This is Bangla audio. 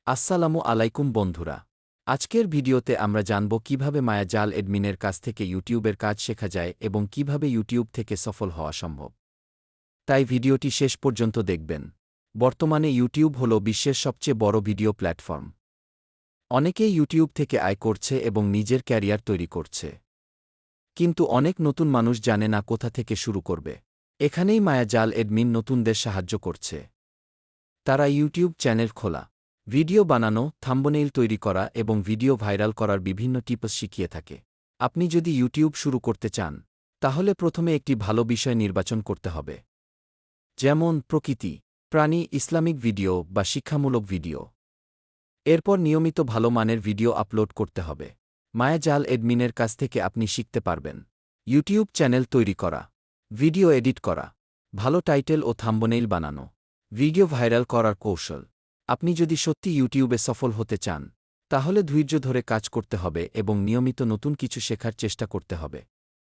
আসসালামু আলাইকুম বন্ধুরা। আজকের ভিডিওতে আমরা জানব কিভাবে মায়াজাল এডমিনের কাছ থেকে ইউটিউবের কাজ শেখা যায় এবং কিভাবে ইউটিউব থেকে সফল হওয়া সম্ভব। তাই ভিডিওটি শেষ পর্যন্ত দেখবেন। বর্তমানে ইউটিউব হল বিশ্বের সবচেয়ে বড় ভিডিও প্ল্যাটফর্ম। অনেকেই ইউটিউব থেকে আয় করছে এবং নিজের ক্যারিয়ার তৈরি করছে। কিন্তু অনেক নতুন মানুষ জানে না কোথা থেকে শুরু করবে। এখানেই মায়াজাল এডমিন নতুনদের সাহায্য করছে। তারা ইউটিউব চ্যানেল খোলা, ভিডিও বানানো, থাম্বনেইল তৈরি করা এবং ভিডিও ভাইরাল করার বিভিন্ন টিপস শিখিয়ে থাকে। আপনি যদি ইউটিউব শুরু করতে চান, তাহলে প্রথমে একটি ভালো বিষয় নির্বাচন করতে হবে, যেমন প্রকৃতি, প্রাণী, ইসলামিক ভিডিও বা শিক্ষামূলক ভিডিও। এরপর নিয়মিত ভালো মানের ভিডিও আপলোড করতে হবে। মায়াজাল এডমিনের কাছ থেকে আপনি শিখতে পারবেন ইউটিউব চ্যানেল তৈরি করা, ভিডিও এডিট করা, ভালো টাইটেল ও থাম্বনেইল বানানো, ভিডিও ভাইরাল করার কৌশল। আপনি যদি সত্যি ইউটিউবে সফল হতে চান, তাহলে ধৈর্য ধরে কাজ করতে হবে এবং নিয়মিত নতুন কিছু শেখার চেষ্টা করতে হবে।